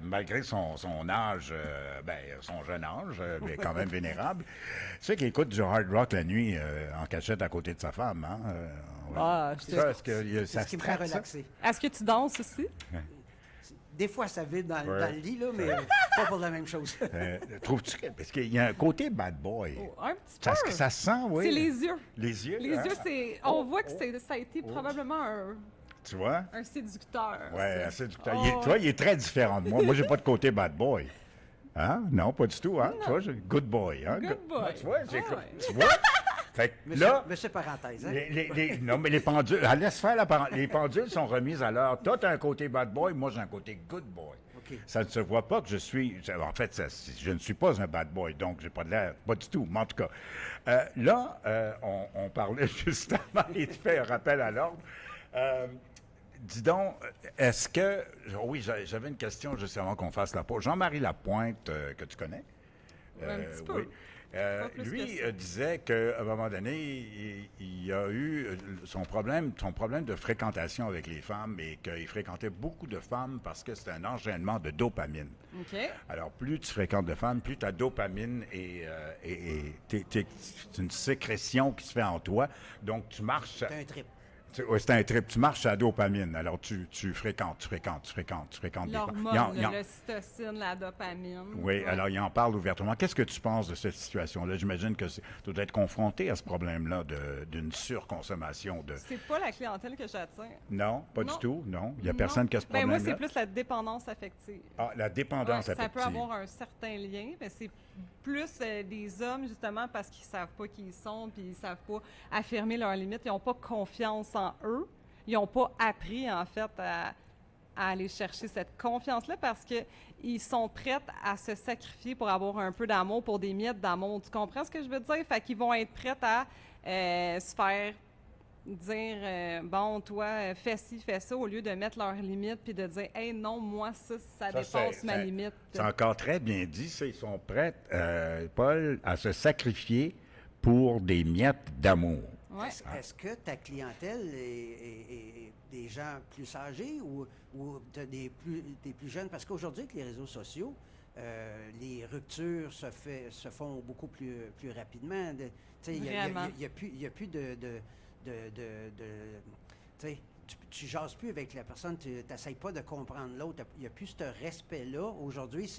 Malgré son âge, son jeune âge, mais quand même vénérable, tu sais qu'il écoute du hard rock la nuit en cachette à côté de sa femme, hein? Ouais. Ah, Ça, est-ce que C'est ça ce qui se me fait traite, ça? relaxer. Est-ce que tu danses aussi? Des fois, ça vide dans Ouais. le lit, là, mais pas pour la même chose. Trouves-tu que... Parce qu'il y a un côté bad boy. Oh, un petit Ça, peu. ça se sent, oui. C'est les yeux. Les yeux? Les hein? yeux, c'est. On voit que ça a été probablement Tu vois? un séducteur. Ouais, ça. assez du temps. Oh, Tu vois, il est très différent de moi. Moi, j'ai pas de côté bad boy. Hein? Non, pas du tout, hein? Tu vois, j'ai good boy, hein? Good boy. Tu vois, Ah ouais. tu vois? Fait que Monsieur, là, monsieur parenthèse, hein? non, mais les pendules, laisse faire les pendules sont remises à l'heure. Toi, t'as un côté bad boy, moi, j'ai un côté good boy. OK. Ça ne se voit pas que je suis. En fait, je ne suis pas un bad boy, donc j'ai pas de l'air, pas du tout. Mais en tout cas, on parlait justement, et tu fais un rappel à l'ordre. Dis donc, est-ce que. Oui, j'avais une question juste avant qu'on fasse la pause. Jean-Marie Lapointe, que tu connais? Un petit peu. Oui. Pas plus Lui que ça. disait qu'à un moment donné, il a eu son problème de fréquentation avec les femmes et qu'il fréquentait beaucoup de femmes parce que c'est un enchaînement de dopamine. OK. Alors, plus tu fréquentes de femmes, plus ta dopamine c'est une sécrétion qui se fait en toi. Donc, tu marches. C'est un trip. Ouais, c'est un trip. Tu marches à la dopamine. Alors, tu fréquentes des femmes. L'hormone, l'ocytocine, la dopamine. Oui, Ouais. alors il en parle ouvertement. Qu'est-ce que tu penses de cette situation-là? J'imagine que tu dois être confronté à ce problème-là d'une surconsommation de... C'est pas la clientèle que j'attire. Non, pas Non. du tout, non. Il n'y a Non. personne qui a ce Ben, problème-là. moi, c'est plus la dépendance affective. Ah, la dépendance Ouais, ça affective. peut avoir un certain lien, mais c'est plus des hommes, justement, parce qu'ils savent pas qui ils sont, puis ils savent pas affirmer leurs limites. Ils n'ont pas confiance en eux. Ils n'ont pas appris, en fait, à aller chercher cette confiance-là parce qu'ils sont prêts à se sacrifier pour avoir un peu d'amour, pour des miettes d'amour. Tu comprends ce que je veux dire? Fait qu'ils vont être prêts à se faire dire bon, toi, fais ci, fais ça, au lieu de mettre leurs limites puis de dire hey, non, moi, ça Ça, dépasse ma limite. C'est encore très bien dit. Ça, ils sont prêts, Paul, à se sacrifier pour des miettes d'amour. Ouais. Est-ce que ta clientèle est des gens plus âgés ou t'as des plus jeunes? Parce qu'aujourd'hui, avec les réseaux sociaux, les ruptures se font beaucoup plus rapidement. Tu sais, il Vraiment. n'y a plus de tu sais, tu jases plus avec la personne, tu n'essayes pas de comprendre l'autre. Il n'y a plus ce respect-là. Aujourd'hui,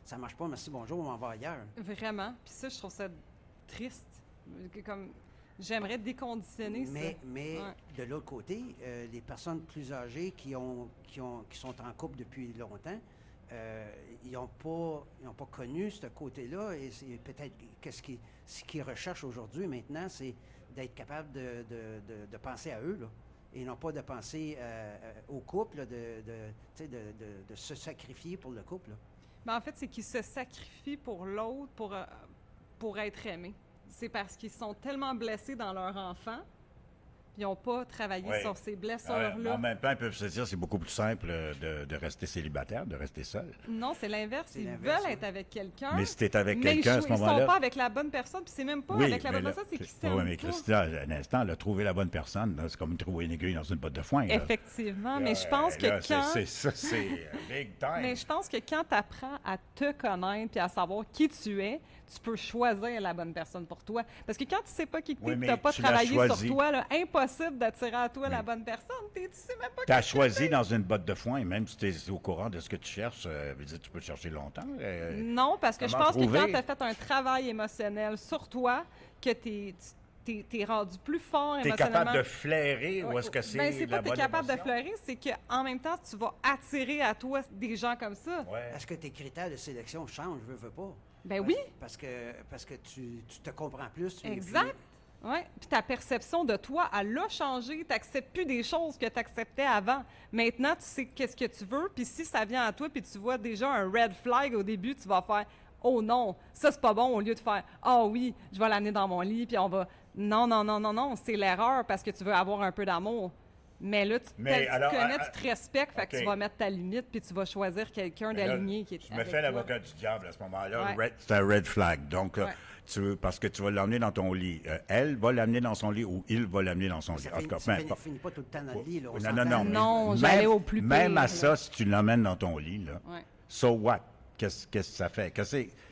ça marche pas, merci, bonjour, on m'en va ailleurs. Vraiment. Puis ça, je trouve ça triste. Comme j'aimerais déconditionner ça. Mais Ouais. de l'autre côté, les personnes plus âgées qui sont en couple depuis longtemps, ils n'ont pas connu ce côté-là. Et c'est peut-être ce qu'ils recherchent aujourd'hui, maintenant, c'est d'être capable de penser à eux, là, et non pas de penser au couple, là, de se sacrifier pour le couple, là. Mais en fait, c'est qu'ils se sacrifient pour l'autre pour être aimés. C'est parce qu'ils sont tellement blessés dans leur enfant, puis ils n'ont pas travaillé Ouais. sur ces En blessures-là. même temps, ils peuvent se dire c'est beaucoup plus simple de rester célibataire, de rester seul. Non, c'est l'inverse. C'est Ils l'inverse, veulent oui. être avec quelqu'un. Mais si tu es avec mais quelqu'un à ce ils sont moment-là... pas avec la bonne personne, puis c'est même pas avec la bonne personne, c'est qu'ils s'aiment Oui, mais pas. Christian, un instant, là, trouver la bonne personne, là, c'est comme trouver une aiguille dans une botte de foin. Là. Effectivement, mais je pense que Là, quand... c'est big time. Mais je pense que quand tu apprends à te connaître puis à savoir qui tu es, tu peux choisir la bonne personne pour toi. Parce que quand tu sais pas qui tu Oui, es, tu mais n'as pas tu l'as travaillé sur choisi. toi, là, impossible d'attirer à toi la bonne personne. Tu sais même pas Tu as qui choisi dans une botte de foin, et même si tu es au courant de ce que tu cherches, veut dire, tu peux chercher longtemps. Non, parce que je Comment pense que trouver? quand tu as fait un travail émotionnel sur toi, que tu es rendu plus fort Tu es émotionnellement. capable de flairer où Ouais. est-ce que c'est Ben, c'est pas la que tu es bonne capable de émotion? fleurir, c'est qu'en même temps, tu vas attirer à toi des gens comme ça. Ouais. Est-ce que tes critères de sélection changent, veux pas? Ben oui. Parce que tu te comprends plus. mais Exact. Oui. Puis ta perception de toi, elle a changé. Tu n'acceptes plus des choses que tu acceptais avant. Maintenant, tu sais qu'est-ce que tu veux. Puis si ça vient à toi, puis tu vois déjà un red flag au début, tu vas faire oh non, ça c'est pas bon, au lieu de faire ah oui, je vais l'amener dans mon lit, puis on va. Non, non, non, non, non, c'est l'erreur parce que tu veux avoir un peu d'amour. Mais là, tu Mais te alors, connais, tu te respectes, fait que OK. tu vas mettre ta limite, puis tu vas choisir quelqu'un Mais là, d'aligné qui est Je me avec fais toi. l'avocat du diable à ce moment-là. Ouais. C'est un red flag. Donc, Ouais. parce que tu vas l'emmener dans ton lit. Elle va l'amener dans son lit ou il va l'amener dans son lit. Ça En tout cas, peu finit, importe. finit pas tout le temps dans le lit. Là, on Non, s'entend, non, non. là. mais Non, même- j'allais au plus Même pire, à là. ça, si tu l'emmènes dans ton lit, là, Ouais. so what? Qu'est-ce que ça fait?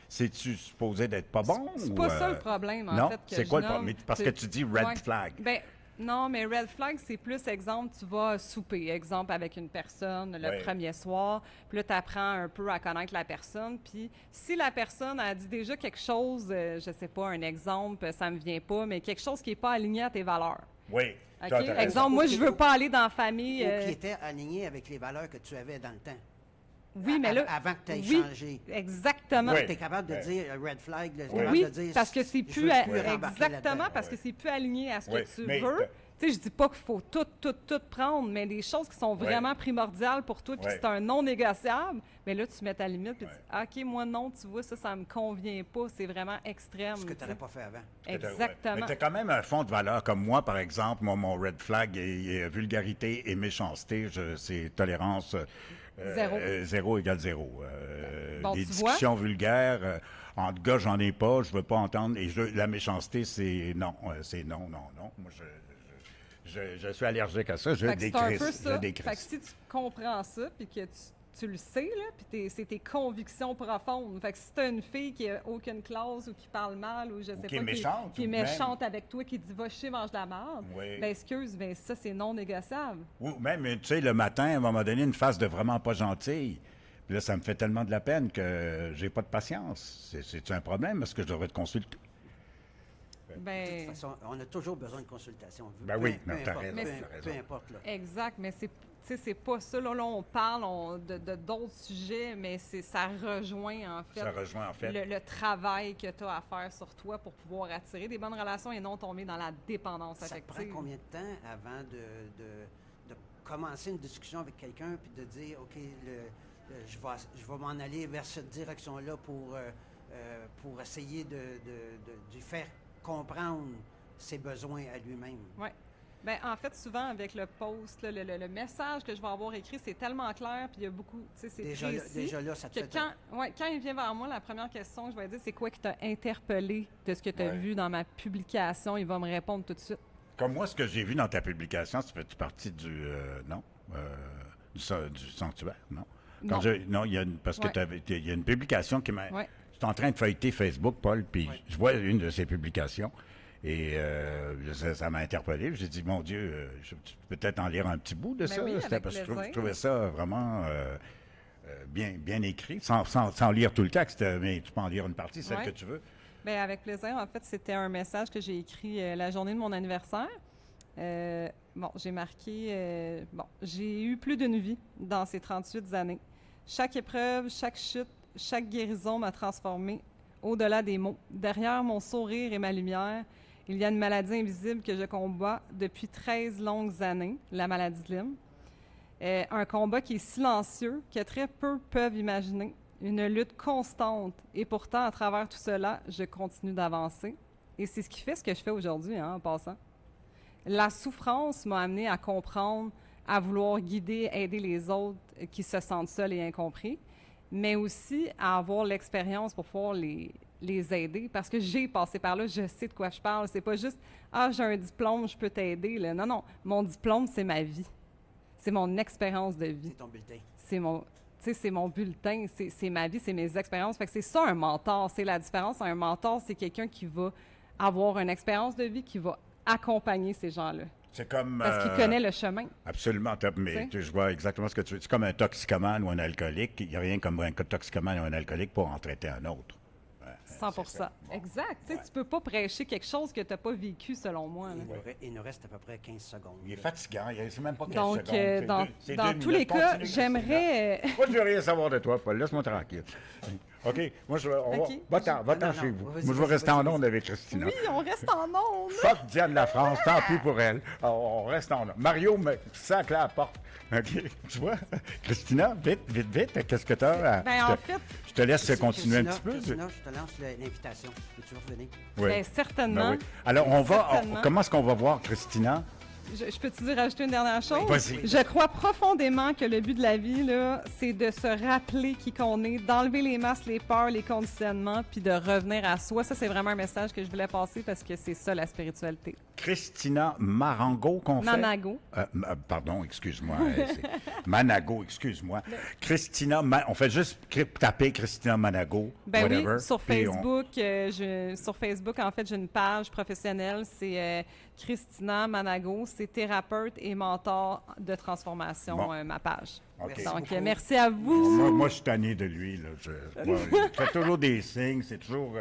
C'est-tu supposé d'être pas bon? C'est ou, pas ça le problème, en non? fait. que C'est je quoi le nomme. problème? Parce que tu dis red Ouais. flag. Ben, non, mais red flag, c'est plus, exemple, tu vas souper, exemple, avec une personne le Ouais. premier soir, puis là, tu apprends un peu à connaître la personne, puis si la personne a dit déjà quelque chose, je sais pas, un exemple, ça me vient pas, mais quelque chose qui est pas aligné à tes valeurs. Oui. OK? T'as raison. Exemple, moi, je veux pas aller dans la famille. Ou qui était aligné avec les valeurs que tu avais dans le temps. Oui, mais là. Avant que tu aies oui, changé. Exactement. Oui. Tu es capable de Ouais. dire red flag, là, Oui. capable Oui, de dire parce que c'est je plus, veux à- rembarquer exactement, là-dedans. parce que c'est plus aligné à ce Oui, que tu mais- veux. Tu sais, je dis pas qu'il faut tout prendre, mais des choses qui sont Oui. vraiment primordiales pour toi, puis Oui. c'est un non négociable, mais là, tu mets ta limite, puis Oui. tu dis, OK, moi, non, tu vois, ça me convient pas, c'est vraiment extrême. Ce que tu tu sais. n'aurais pas fait avant. Exactement. Mais tu as quand même un fond de valeur. Comme moi, par exemple, mon red flag est vulgarité et méchanceté. C'est tolérance Zéro. zéro égale zéro. Bon, des tu vois. discussions vulgaires, entre gars, j'en ai pas, je veux pas entendre. Et la méchanceté, c'est non. C'est non. Moi, je suis allergique à ça. Je Fait que c'est un peu décrisse. Je ça. Fait que décrisse. si tu comprends ça, puis que tu le sais, là, puis c'est tes convictions profondes. Fait que si t'as une fille qui a aucune classe ou qui parle mal ou je sais qui pas, est méchante, qui est ou même- méchante avec toi, qui dit va chier, mange de la merde, Oui. ben excuse, ben ça c'est non négociable. Ou même, tu sais, le matin, à un moment donné, une face de vraiment pas gentille. Puis là, ça me fait tellement de la peine que j'ai pas de patience. C'est un problème parce que je devrais te consulter. De toute Ben façon, on a toujours besoin de consultation. Ben oui, non, t'as raison, Peu t'as raison. importe, là. exact, mais c'est pas ça. Là, on parle de d'autres sujets, mais ça rejoint en fait, Ça rejoint, en fait. le travail que tu as à faire sur toi pour pouvoir attirer des bonnes relations et non tomber dans la dépendance Ça te affective. prend combien de temps avant de commencer une discussion avec quelqu'un puis de dire, OK, je vais m'en aller vers cette direction-là pour essayer de lui faire comprendre ses besoins à lui-même. Oui. Bien, en fait, souvent, avec le post, là, le message que je vais avoir écrit, c'est tellement clair, puis il y a beaucoup, tu sais, c'est Déjà là, ça te que fait... quand il vient vers moi, la première question que je vais dire, c'est quoi qui t'a interpellé de ce que tu as Ouais. vu dans ma publication? Il va me répondre tout de suite. Comme moi, ce que j'ai vu dans ta publication, ça fait-tu partie non? Du sanctuaire, non? Non. Non, parce que Ouais. il y a une publication qui m'a... Ouais. Je suis en train de feuilleter Facebook, Paul, puis Ouais. je vois une de ses publications. Et ça m'a interpellé. J'ai dit, mon Dieu, je peux peut-être en lire un petit bout de Ben ça. oui, C'était avec parce que je plaisir. trouvais ça vraiment bien écrit, sans lire tout le texte, mais tu peux en lire une partie, celle Ouais. que tu veux. Bien, avec plaisir. En fait, c'était un message que j'ai écrit la journée de mon anniversaire. J'ai marqué... j'ai eu plus d'une vie dans ces 38 années. Chaque épreuve, chaque chute, chaque guérison m'a transformée au-delà des mots. Derrière mon sourire et ma lumière, il y a une maladie invisible que je combats depuis 13 longues années, la maladie de Lyme. Un combat qui est silencieux, que très peu peuvent imaginer. Une lutte constante. Et pourtant, à travers tout cela, je continue d'avancer. Et c'est ce qui fait ce que je fais aujourd'hui, en passant. La souffrance m'a amené à comprendre, à vouloir guider, aider les autres qui se sentent seuls et incompris, mais aussi à avoir l'expérience pour pouvoir les aider, parce que j'ai passé par là, je sais de quoi je parle. C'est pas juste « Ah, j'ai un diplôme, je peux t'aider. » Non, mon diplôme, c'est ma vie. C'est mon expérience de vie. C'est ton bulletin. C'est mon bulletin, c'est ma vie, c'est mes expériences. Fait que c'est ça un mentor. C'est la différence. Un mentor, c'est quelqu'un qui va avoir une expérience de vie, qui va accompagner ces gens-là. C'est comme... Parce qu'il connaît le chemin. Absolument. Mais je vois exactement ce que tu veux. C'est comme un toxicomane ou un alcoolique. Il n'y a rien comme un toxicomane ou un alcoolique pour en traiter un autre. 100 Exact. Tu sais, tu peux pas prêcher quelque chose que tu n'as pas vécu, selon moi. Là. Il nous reste à peu près 15 secondes. Il est fatigant. C'est même pas 15 Donc, secondes. dans tous les cas, j'aimerais... Moi, je veux rien savoir de toi, Paul. Laisse-moi tranquille. OK? Moi, OK. Va-t'en Non, chez vous. vas-y, Moi, je vais rester vas-y, en vas-y. onde avec Christina. Oui, on reste en ondes. Fuck Diane Lafrance, tant pis pour elle. On reste en onde. Mario me sac à la porte. OK? Tu vois? Christina, vite, qu'est-ce que t'as? En fait, Je te laisse continuer un Christina, petit peu. Christina, je te lance l'invitation. Peux-tu revenir? Oui. certainement. Ben oui. Alors, Certainement. comment est-ce qu'on va voir Christina? Je peux te dire rajouter une dernière chose? Vas-y. Je crois profondément que le but de la vie, là, c'est de se rappeler qui qu'on est, d'enlever les masques, les peurs, les conditionnements, puis de revenir à soi. Ça, c'est vraiment un message que je voulais passer parce que c'est ça, la spiritualité. Christina Marango qu'on fait. Manago. Pardon, excuse-moi. Manago, excuse-moi. Christina, on fait juste taper Christina Manago, Ben whatever. oui, sur puis Facebook, sur Facebook, en fait, j'ai une page professionnelle, c'est Christina Manago, c'est thérapeute et mentor de transformation, Bon. ma page. OK. Merci Donc, beaucoup. merci à vous. Moi, je suis tanné de lui. Là. Il fait toujours des signes, c'est toujours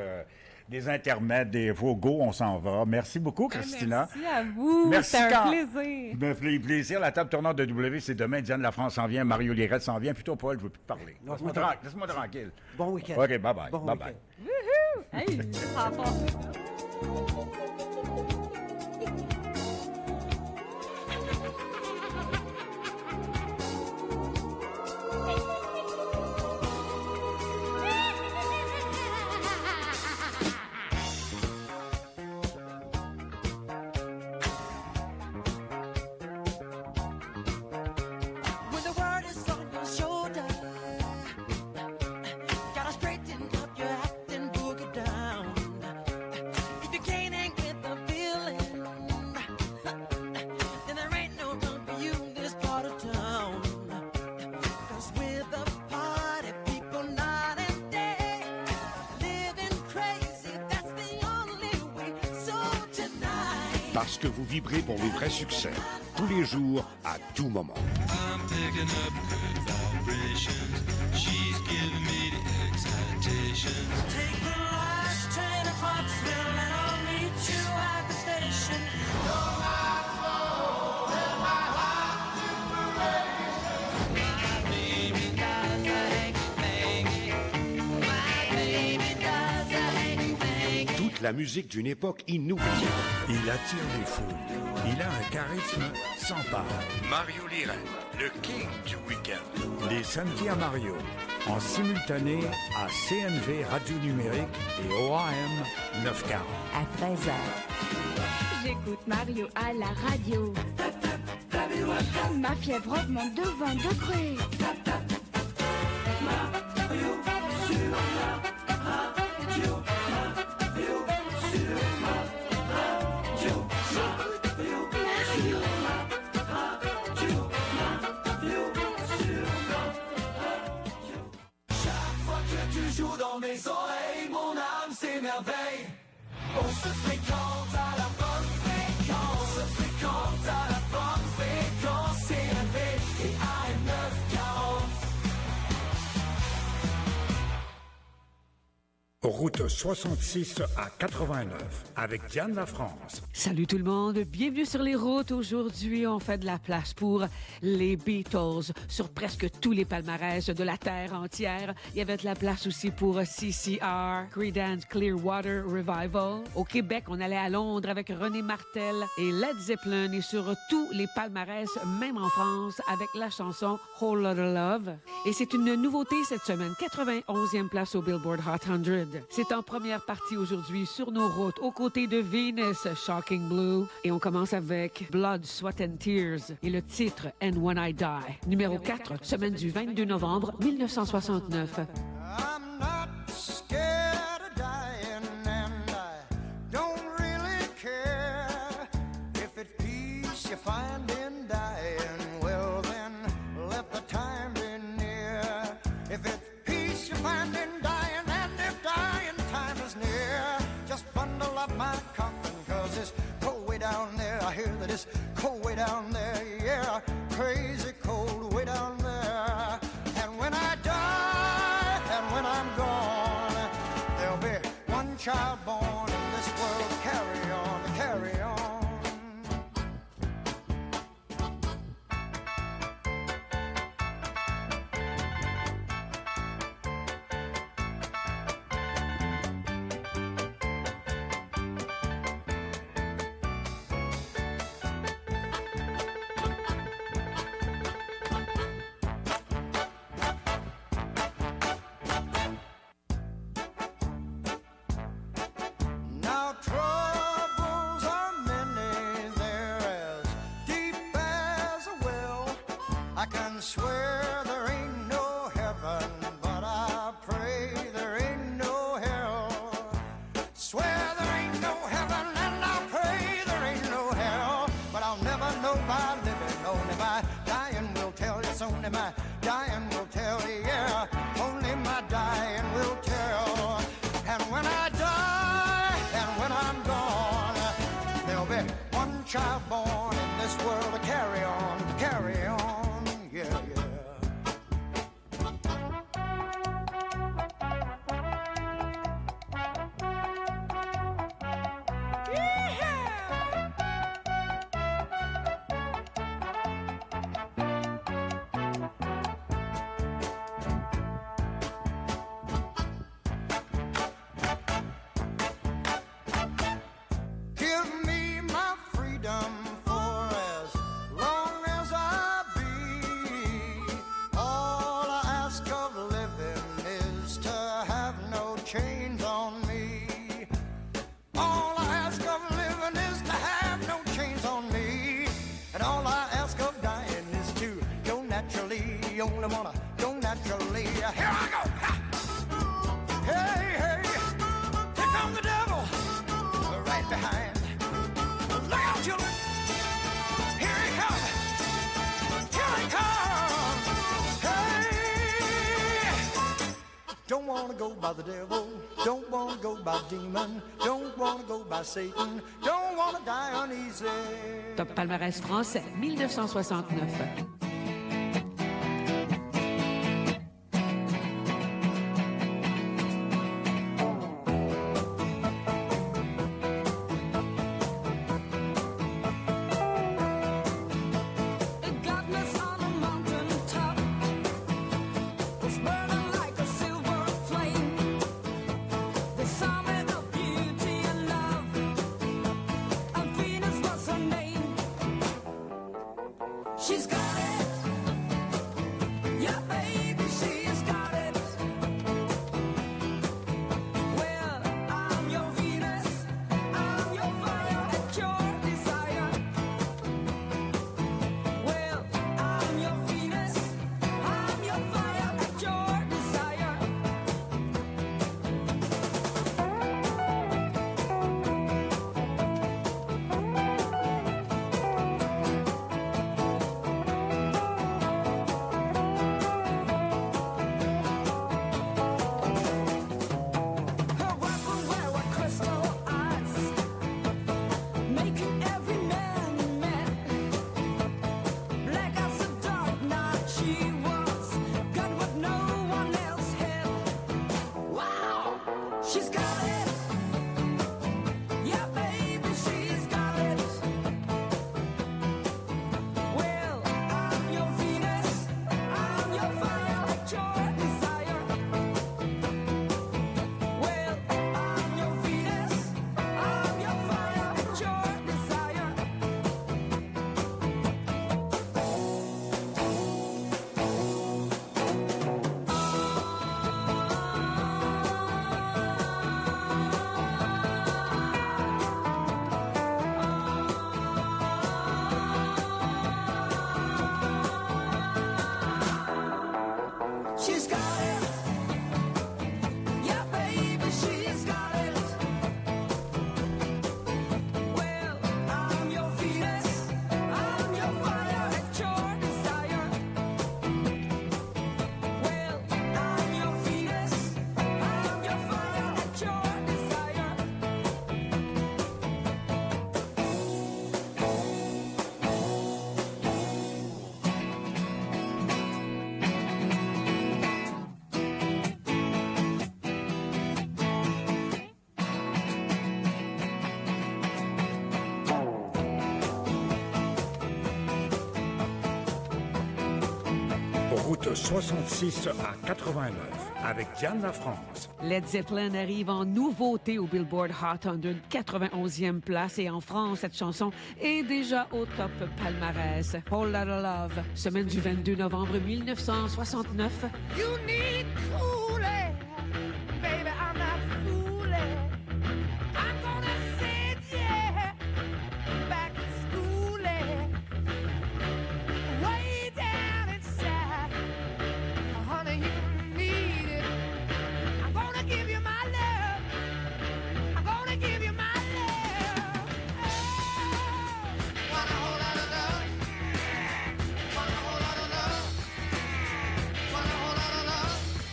des intermèdes, des go, on s'en va. Merci beaucoup, Christina. Merci à vous. Merci, C'était un quand- plaisir. Me fait plaisir. La table tournante de W, c'est demain. Diane Lafrance s'en vient, Mario Lirette s'en vient. Plutôt, Paul, je ne veux plus te parler. Non, Laisse-moi tranquille. Bon week-end. OK, bye-bye. Bon Bye-bye. week-end. Hey, ça a passé. When the world is on your shoulder, gotta straighten up your act and boogie down. If you can't hang with the feeling, then there ain't no room for you in this part of town. 'Cause with the party people night and day, living crazy, that's the only way. So tonight. Parce que vous vibrez pour les vrais succès, tous les jours, à tout moment. I'm picking up good vibrations. She's giving me the excitation. Take the last train to Clarksville and I'll meet you at the station. My baby does a hanky-panky. My baby does a hanky-panky. Toute la musique d'une époque inoubliable. Il attire les foules. Il a un charisme sans pareil. Mario Lirette, le king du week-end. Les samedis à Mario, en simultané à CNV Radio Numérique et OAM 940. À 13h. J'écoute Mario à la radio. Ma fièvre augmente de 20 degrés. Tu joues dans mes oreilles, mon âme s'émerveille. On se fréquente à la bonne fréquence. On se fréquente à la bonne fréquence. CNV et AM 940. Route 66 à 89 avec Diane Lafrance. Salut tout le monde, bienvenue sur les routes. Aujourd'hui, on fait de la place pour les Beatles sur presque tous les palmarès de la terre entière. Il y avait de la place aussi pour CCR, Creedence Clearwater Revival. Au Québec, on allait à Londres avec René Martel et Led Zeppelin et sur tous les palmarès, même en France, avec la chanson Whole Lotta Love. Et c'est une nouveauté cette semaine, 91e place au Billboard Hot 100. C'est en première partie aujourd'hui sur nos routes, aux côtés de Venus, Shocking Blue. Et on commence avec Blood, Sweat and Tears et le titre And When I Die. Numéro 4, semaine du 22 novembre 1969. I'm not scared of dying, and I don't really care if it's peace you find in dying. Well, then let the time be near. If it's peace you find in dying, and if dying time is near, just bundle up my coffin, 'cause it's cold way down there. I hear that it's cold way down there, yeah, crazy cold way down there. And when I die, and when I'm gone, there'll be one child born in this world. Carry on, carry on. Don't wanna go by the devil, don't wanna go by demon, don't wanna go by Satan, don't wanna die uneasy. Top palmarès français, 1969. She's got it. Yeah, baby, she's got it. Well, I'm your Venus. I'm your fire at your desire. Well, I'm your Venus. I'm your fire at your desire. Her weapon wear were crystal eyes, making every man mad. Black as a dark night she was, got what no one else had. Wow, she's got it. Yeah, baby, she's got it. Well, I'm your Venus, I'm your fire at your desire. Well, I'm your Venus, I'm your fire at your desire. She's got it. Yeah, baby, she's got it. Well, I'm your Venus, I'm your fire at your desire. Well, I'm your Venus, I'm your fire at your desire. Route 66 à 89 avec Diane La France. Led Zeppelin arrive en nouveauté au Billboard Hot 100, 91e place. Et en France, cette chanson est déjà au top palmarès. Whole Lotta Love, semaine du 22 novembre 1969. You need cooling, baby, I'm not fooling. I'm gonna send you back to schooling. Way down inside, honey, you need it. I'm gonna give you my love. I'm gonna give you my love. Oh, want a whole lot of love. Want a whole lot of love. Want a whole lot of love.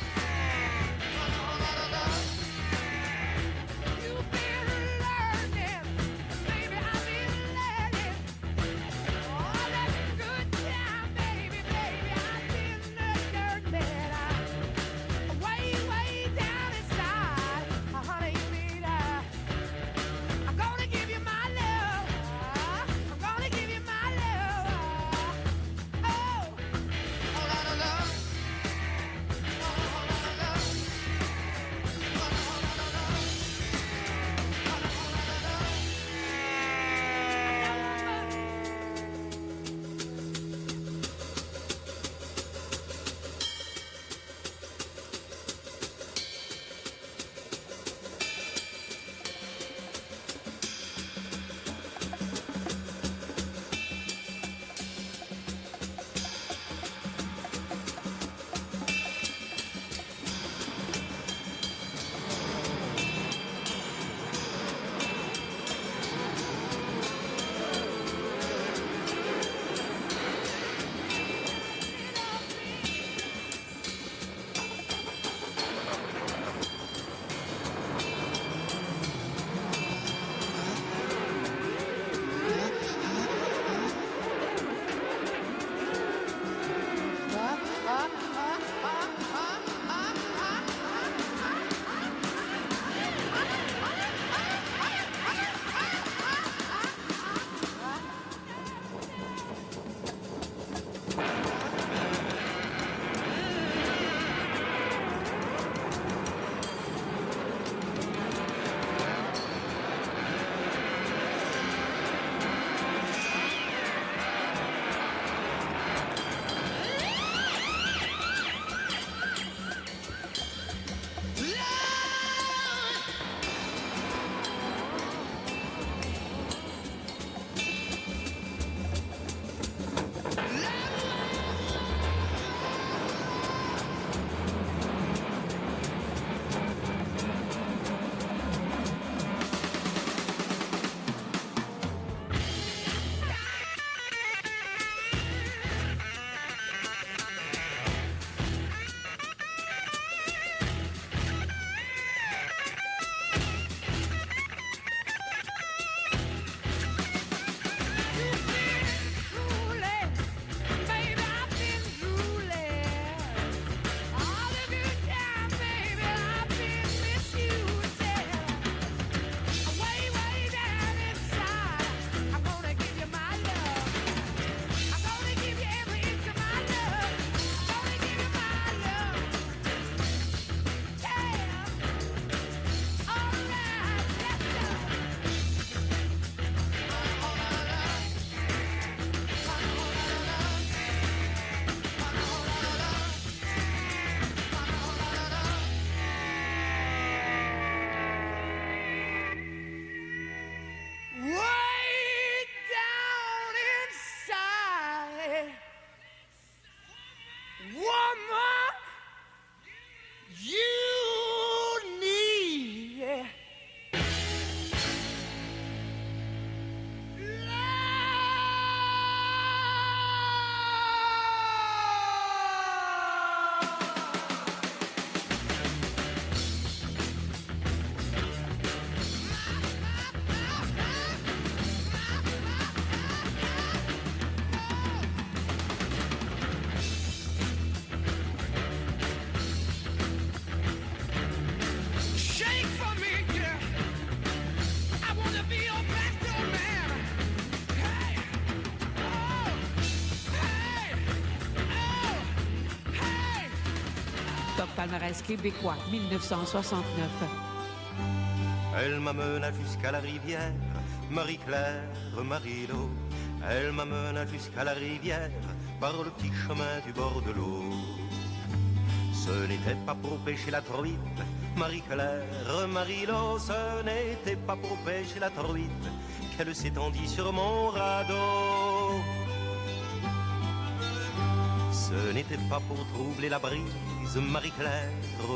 palmarès québécois 1969. Elle m'amena jusqu'à la rivière, Marie-Claire, Marie-Lo. Elle m'amena jusqu'à la rivière, par le petit chemin du bord de l'eau. Ce n'était pas pour pêcher la truite, Marie-Claire, Marie-Lo. Ce n'était pas pour pêcher la truite qu'elle s'étendit sur mon radeau. Ce n'était pas pour troubler la brise, Marie-Claire,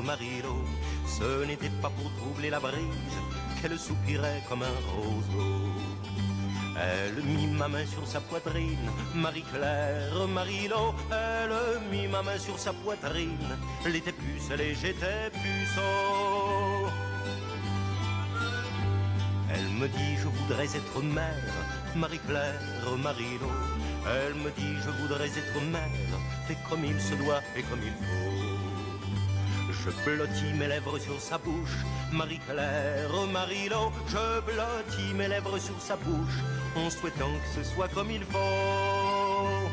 Marie-Lo. Ce n'était pas pour troubler la brise qu'elle soupirait comme un roseau. Elle mit ma main sur sa poitrine, Marie-Claire, Marie-Lo. Elle mit ma main sur sa poitrine, elle était pucelle et j'étais puceau. Elle me dit je voudrais être mère, Marie-Claire, Marie-Lo. Elle me dit je voudrais être mère, et comme il se doit et comme il faut. Je blottis mes lèvres sur sa bouche, Marie-Claire, Marie-Lo. Je blottis mes lèvres sur sa bouche, en souhaitant que ce soit comme il faut.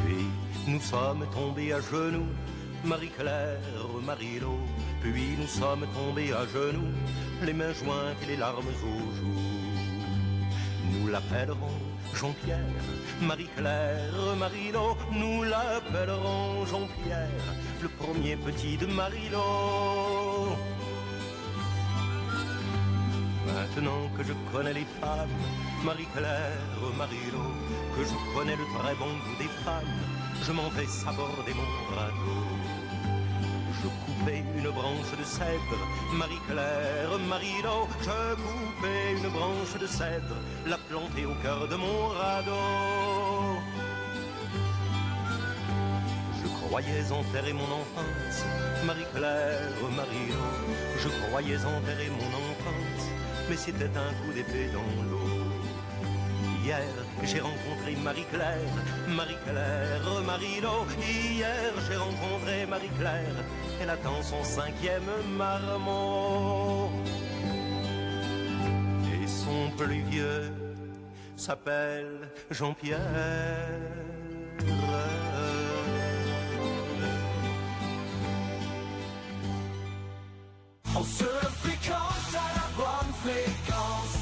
Puis nous sommes tombés à genoux, Marie-Claire, Marie-Lo. Puis nous sommes tombés à genoux, les mains jointes et les larmes aux joues. Nous l'appellerons Jean-Pierre, Marie-Claire, Marie-Lo. Nous l'appellerons Jean-Pierre, le premier petit de Marie-Lo. Maintenant que je connais les femmes, Marie-Claire, Marie-Lo, que je connais le très bon goût des femmes, je m'en vais s'aborder mon radeau. Je coupais une branche de cèdre, Marie-Claire, Marie-Lo. Je coupais une branche de cèdre, la plantais au cœur de mon radeau. Je croyais enterrer mon enfance, Marie-Claire, Marie-Lo. Je croyais enterrer mon enfance, mais c'était un coup d'épée dans l'eau. Hier, j'ai rencontré Marie-Claire, Marie-Claire, Marie-Lo. Hier, j'ai rencontré Marie-Claire, elle attend son 5e marmot. Et son plus vieux s'appelle Jean-Pierre. On se fréquente à la bonne fréquence.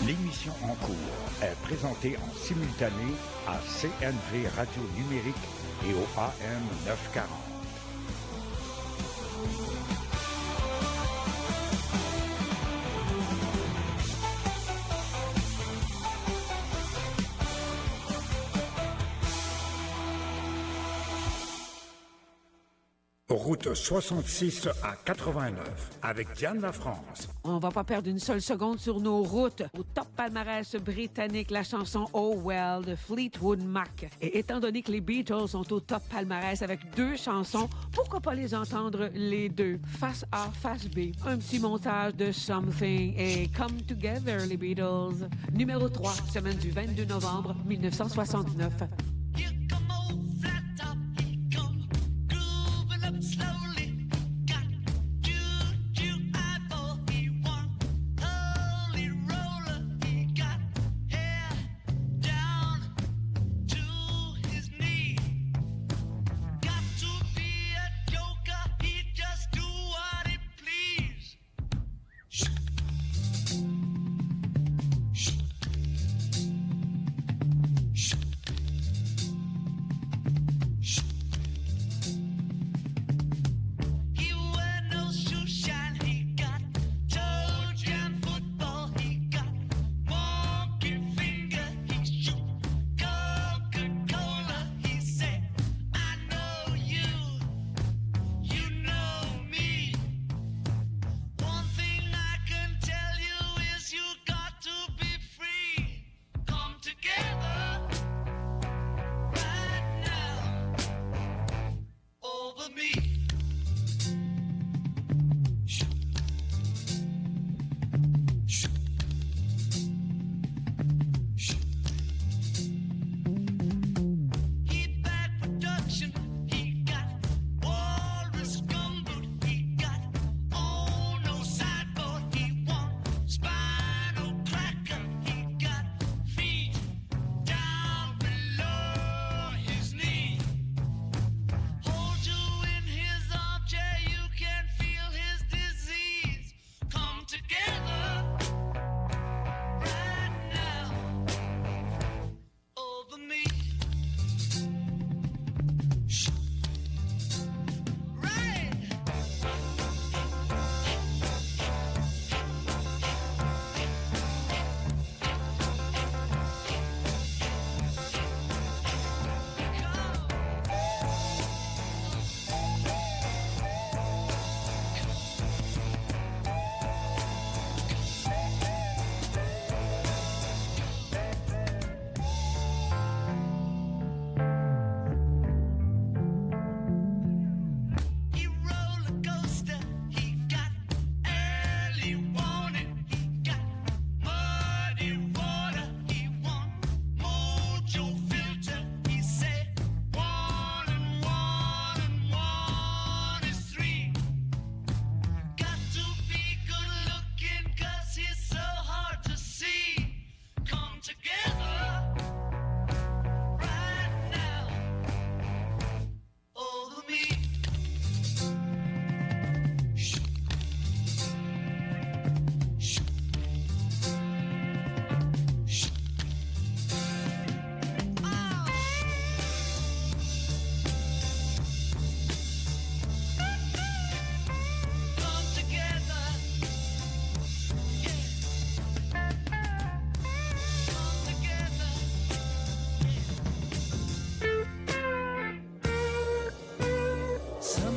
L'émission en cours est présentée en simultané à CNV Radio Numérique et au AM 940. Route 66 à 89 avec Diane Lafrance. On va pas perdre une seule seconde sur nos routes. Au top palmarès britannique, la chanson Oh Well de Fleetwood Mac. Et étant donné que les Beatles sont au top palmarès avec 2 chansons, pourquoi pas les entendre les deux? Face A, face B. Un petit montage de Something et Come Together, les Beatles. Numéro 3, semaine du 22 novembre 1969.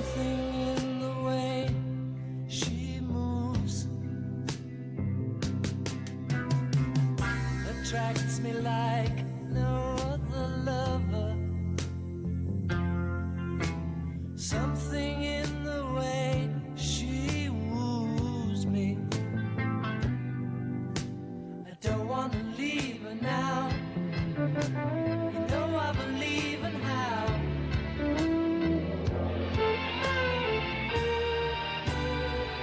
Something in the way she moves attracts me like no other lover. Something in the way she woos me. I don't want to leave her now. You know I believe in how.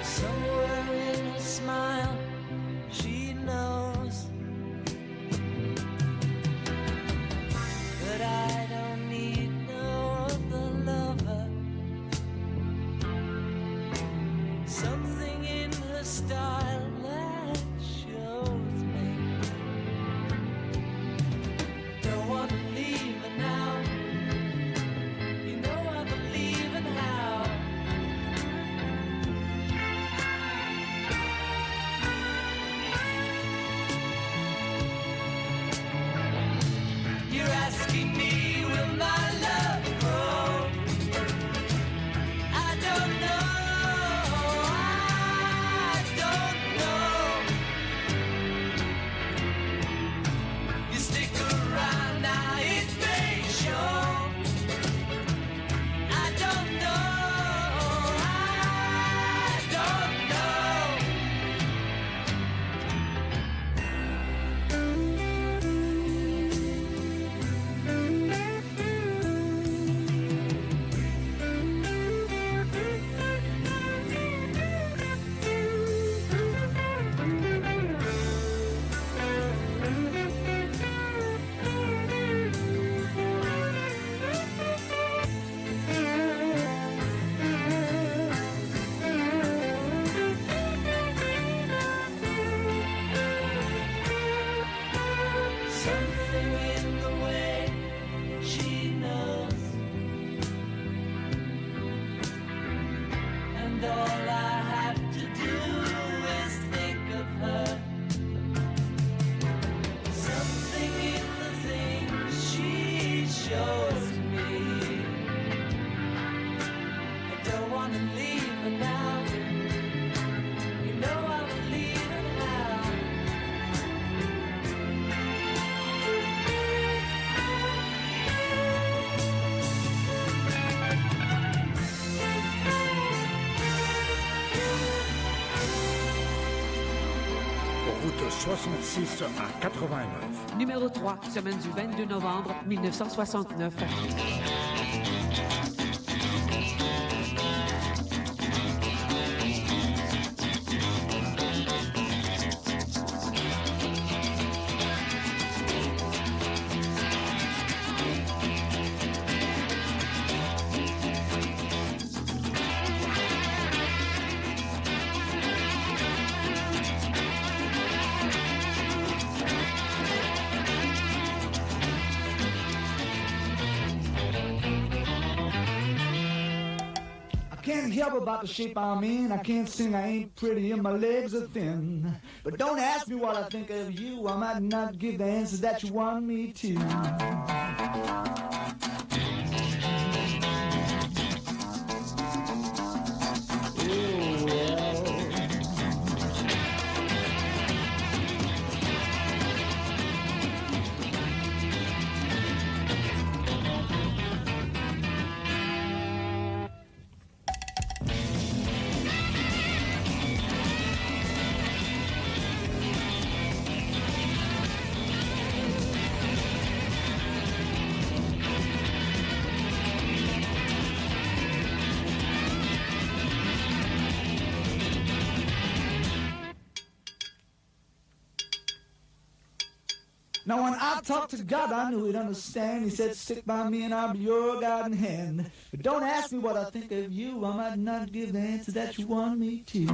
Somewhere in her smile, she knows that I don't need no other lover. Something in her style that shows me. Don't want to leave her now. You know I believe in how. You're asking me, will my love grow? I don't know, I don't know. You stick around now, it may show. I don't know, I don't know. Something in the way she knows, and all I have to do is think of her. Something in the things she shows me. I don't want to leave her now. You know I believe in how. Route 66 à 89. Numéro 3, semaine du 22 novembre 1969. Can't help about the shape I'm in. I can't sing, I ain't pretty, and my legs are thin. But don't ask me what I think of you. I might not give the answers that you want me to. Now when I talked to God, I knew he'd understand. He said, stick by me and I'll be your guiding hand. But don't ask me what I think of you. I might not give the answer that you want me to.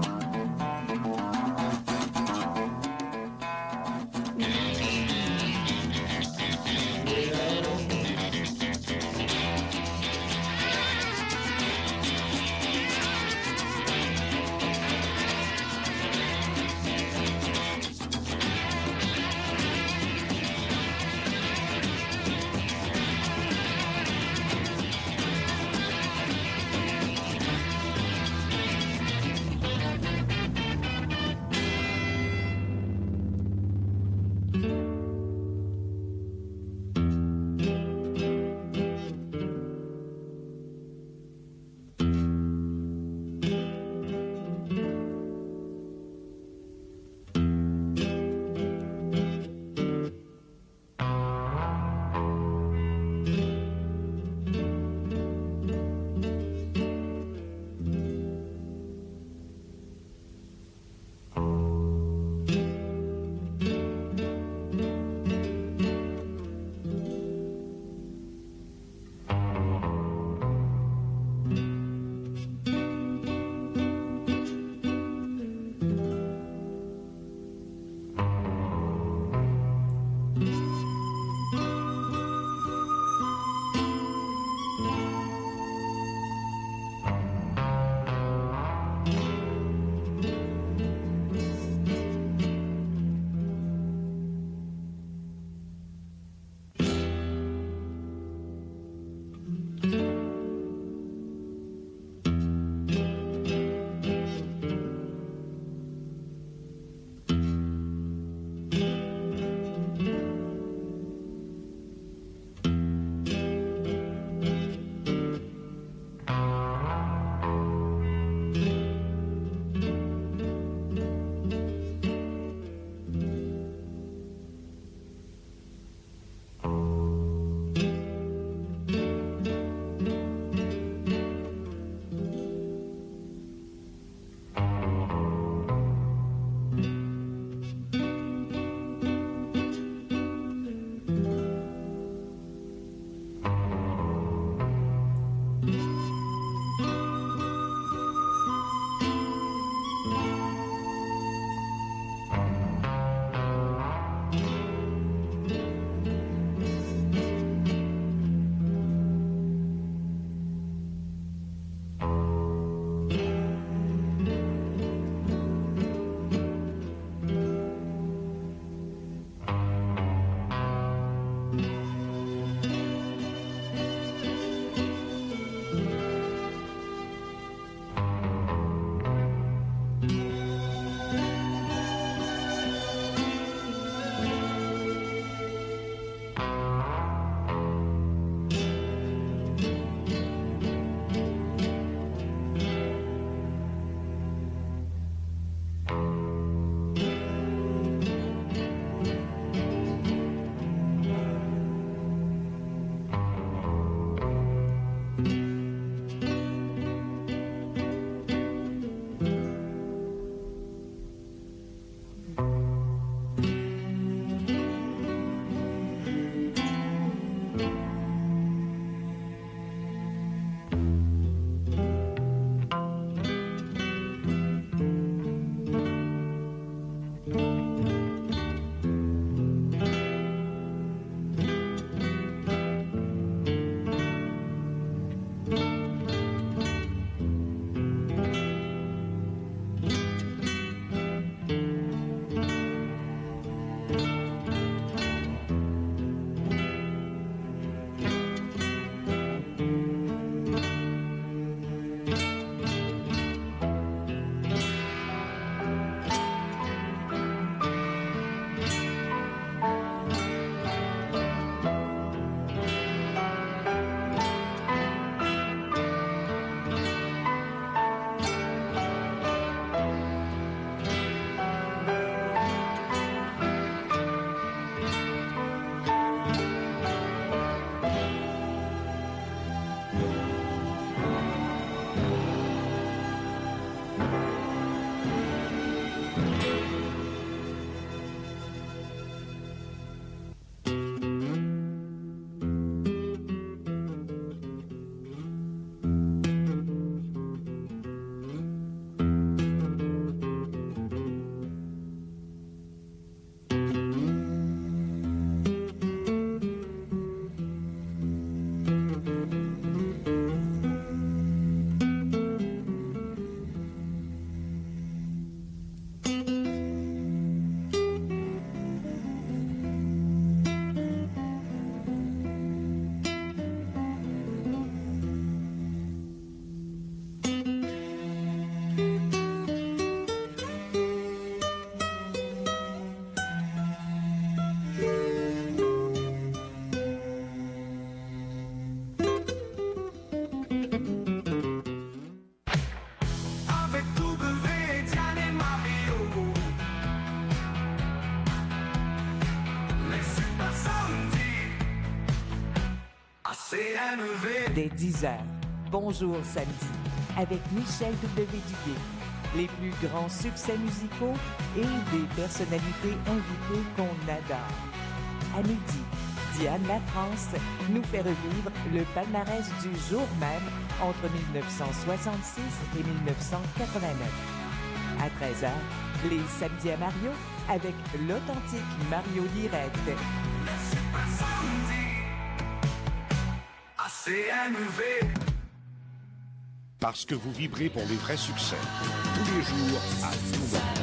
CMV. Dès 10h, Bonjour Samedi, avec Michel W. Duguay. Les plus grands succès musicaux et des personnalités invitées qu'on adore. À midi, Diane Lafrance nous fait revivre le palmarès du jour même entre 1966 et 1989. À 13h, les Samedis à Mario avec l'authentique Mario Direct. CMV. Parce que vous vibrez pour les vrais succès. Tous les jours, à tout moment.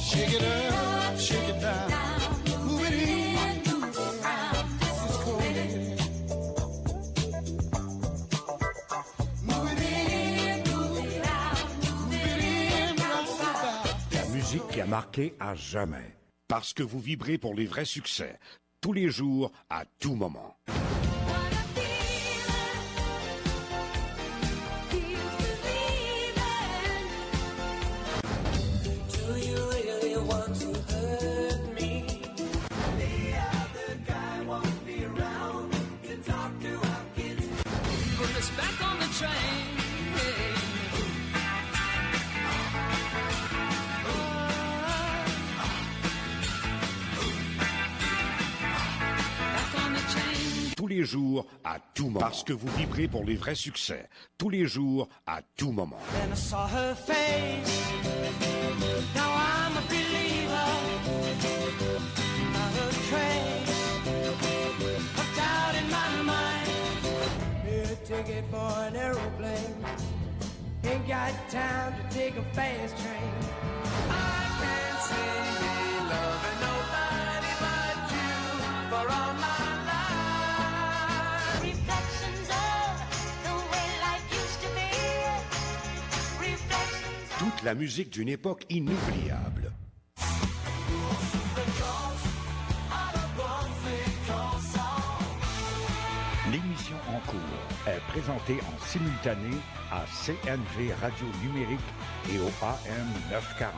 Shake it up, shake it down. Move it in, move it around. This is cool. Move it in, move it out. Move it in, rock it out. La musique qui a marqué à jamais. Parce que vous vibrez pour les vrais succès. Tous les jours, à tout moment. Tous les jours, à tout moment. Parce que vous vibrez pour les vrais succès. Tous les jours, à tout moment. Then I saw her face. Now I'm a believer. Not a trace of doubt in my mind. Need a ticket for an aeroplane. Ain't got time to take a fast train. I can't see loving nobody but you for all my life. Reflections of the way life used to be. Reflections. Toute la musique d'une époque inoubliable. L'émission en cours est présentée en simultané à CNV Radio Numérique et au AM 940.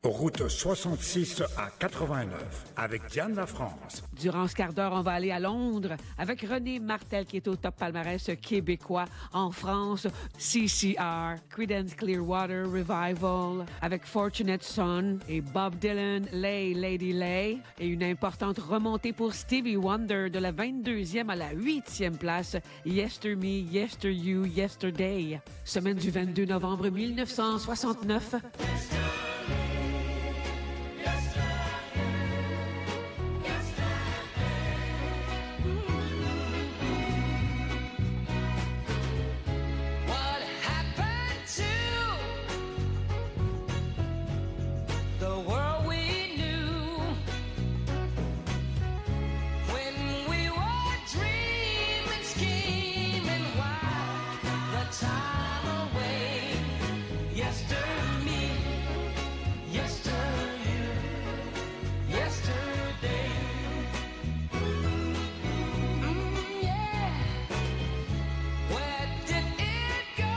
Route 66 à 89 avec Diane Lafrance. Durant ce quart d'heure, on va aller à Londres avec René Martel qui est au top palmarès québécois. En France, CCR, Creedence Clearwater Revival avec Fortunate Son et Bob Dylan, Lay Lady Lay. Et une importante remontée pour Stevie Wonder de la 22e à la 8e place. Yester Me, Yester You, Yesterday. Semaine du 22 novembre 1969. What happened to the world we knew when we were dreaming, scheming, while the time away? Yester me, yester you, yesterday. Yeah. Where did it go?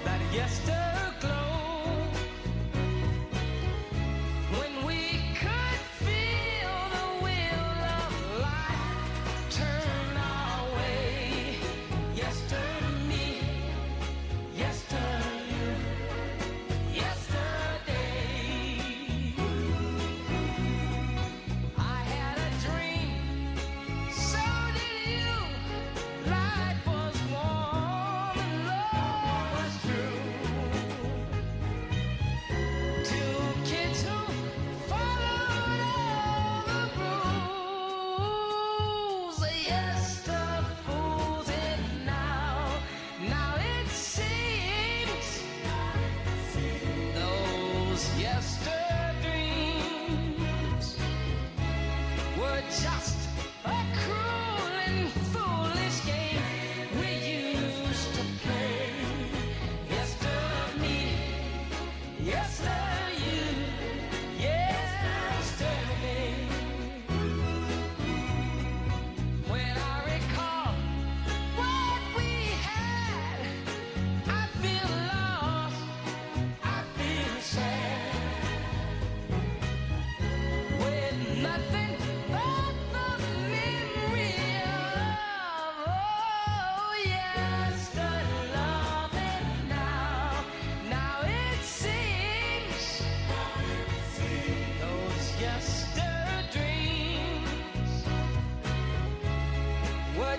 That yesterglow, when we could feel the wheel of life turn our way. Yester me, yester you, yesterday. I had a dream, so did you. Life was warm and love was true. Two kids who followed all the rules. Yester fools it now. Now it seems those yester dreams were just a cruel and foolish game we used to play. Yester me, yester you,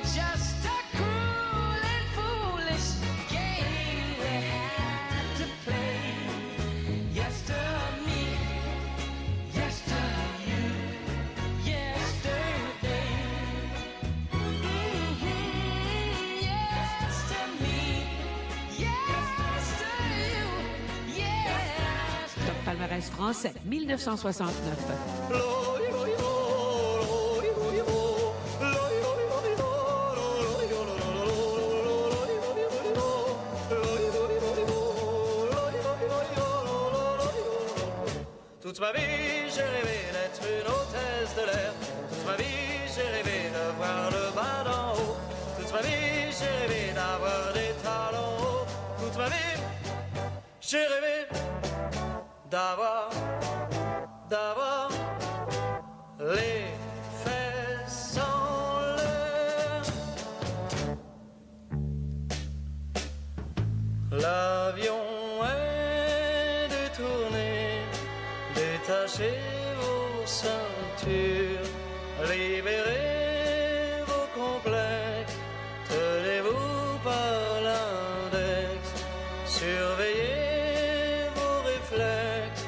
just a cruel and foolish game we had to play. Yes to me, yes to you, yesterday. Yes to me, yes to you, yes. Top palmarès français, 1969. Toute ma vie, j'ai rêvé d'être une hôtesse de l'air. Toute ma vie, j'ai rêvé de voir le bas d'en haut. Toute ma vie, j'ai rêvé d'avoir des talons hauts. Toute ma vie, j'ai rêvé d'avoir les fesses en l'air. L'avion est détourné. Détachez vos ceintures, libérez vos complexes, tenez-vous par l'index, surveillez vos réflexes,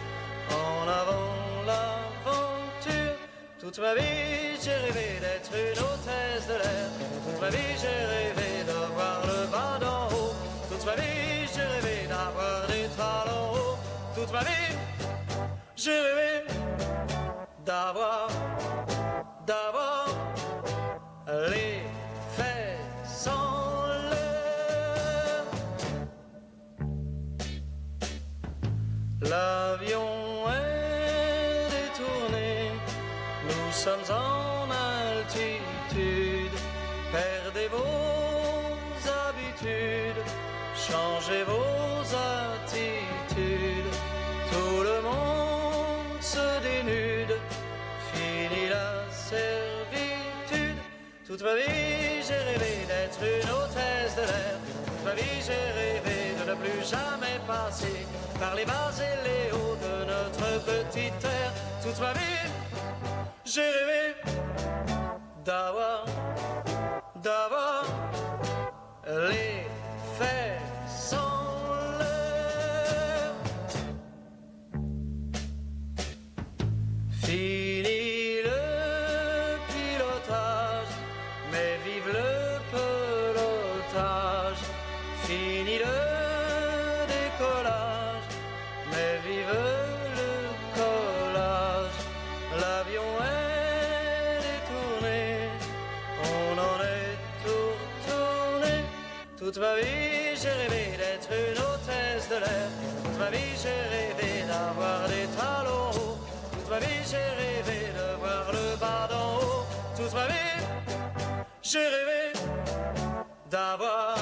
en avant l'aventure. Toute ma vie j'ai rêvé d'être une hôtesse de l'air, toute ma vie j'ai rêvé de voir le bas d'en haut, toute ma vie j'ai rêvé d'avoir des talons hauts, toute ma vie j'ai rêvé d'avoir les fesses en l'air. L'avion est détourné, nous sommes en altitude. Perdez vos habitudes, changez vos attitudes. Tout le monde se dénude, fini la servitude. Toute ma vie j'ai rêvé d'être une hôtesse de l'air. Toute ma vie j'ai rêvé de ne plus jamais passer par les bas et les hauts de notre petite terre. Toute ma vie j'ai rêvé d'avoir les fesses en l'air. Fini le pilotage, mais vive le pelotage. Fini le décollage, mais vive le collage. L'avion est détourné, on en est tout retourné. Toute ma vie j'ai rêvé d'être une hôtesse de l'air. Toute ma vie j'ai rêvé d'avoir des talons hauts. Toute ma vie j'ai rêvé de voir le bas d'en haut. Toute ma vie j'ai rêvé d'avoir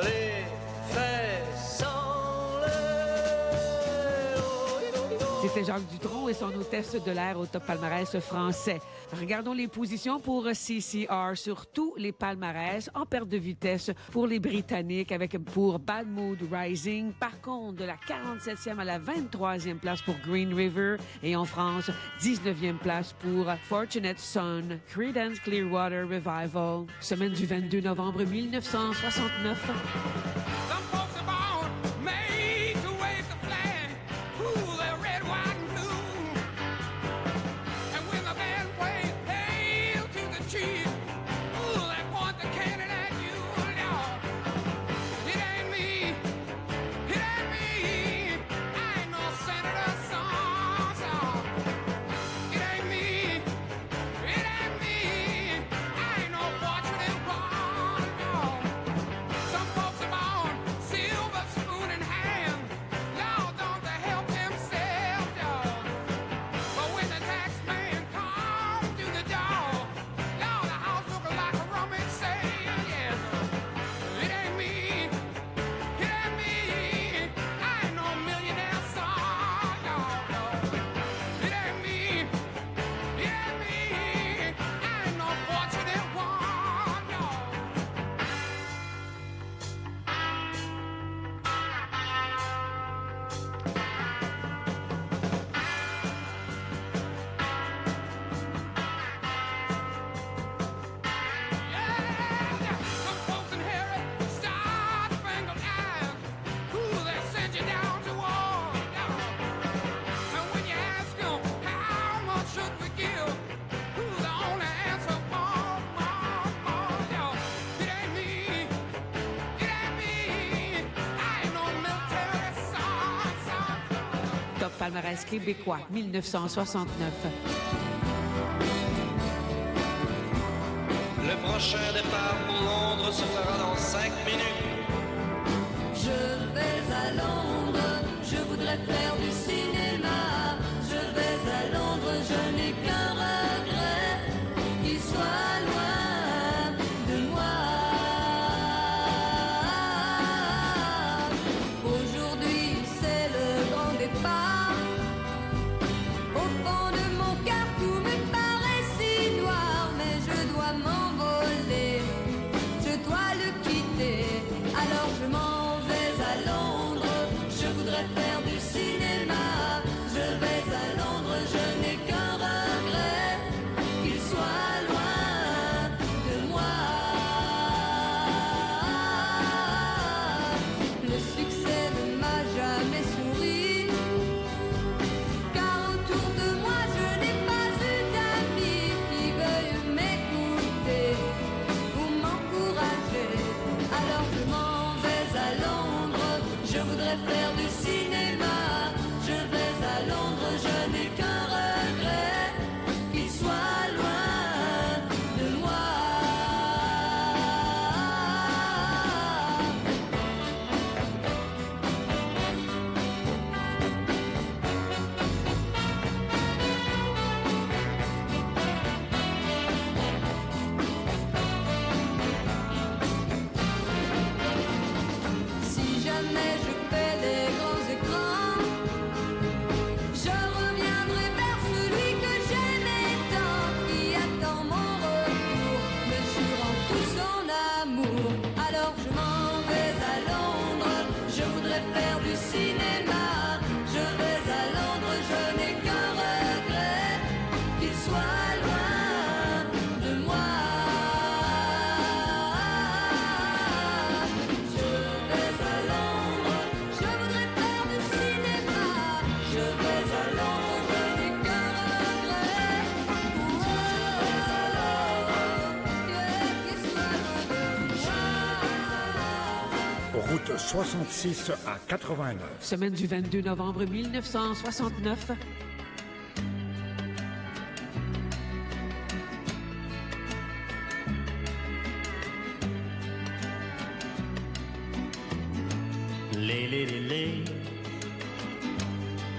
les fesses en l'air. C'était Jacques Dutronc et son hôtesse de l'air au top palmarès français. Regardons les positions pour CCR sur tous les palmarès en perte de vitesse pour les Britanniques avec pour Bad Mood Rising. Par contre, de la 47e à la 23e place pour Green River et en France, 19e place pour Fortunate Son, Creedence Clearwater Revival. Semaine du 22 novembre 1969. Some folks are born palmarès québécois 1969. Le prochain départ pour Londres se fera dans 5 minutes. Je vais à Londres, je voudrais faire du cinéma. Je vais à Londres, je n'ai qu'un regret, qu'il soit loin de moi. Aujourd'hui, c'est le grand départ. Au fond de mon cœur, tout me paraît si noir, mais je dois m'envoler, je dois le quitter. Alors je m'en vais à Londres, je voudrais faire du cinéma. Je vais à Londres, je n'ai qu'un regret, qu'il soit loin de moi. Le succès ne m'a jamais souri, car autour de moi je n'ai pas eu d'amis qui veuillent m'écouter ou m'encourager. Alors je m'en vais à Londres, je voudrais faire du cinéma. Je vais à Londres, je n'ai qu'un regret, qu'il soit loin de moi. Si jamais je fais les grands écrans, je reviendrai vers celui que j'aimais tant, qui attend mon retour, me jurant tout son amour. Alors je m'en vais à Londres, je voudrais faire du cinéma. Je vais à Londres, je n'ai qu'un regret, qu'il soit loin de moi. Je vais à Londres, je voudrais faire du cinéma. Je vais à Londres, je n'ai qu'un regret. Qu'il soit loin de moi. Route 66 à 89. Semaine du 22 novembre 1969.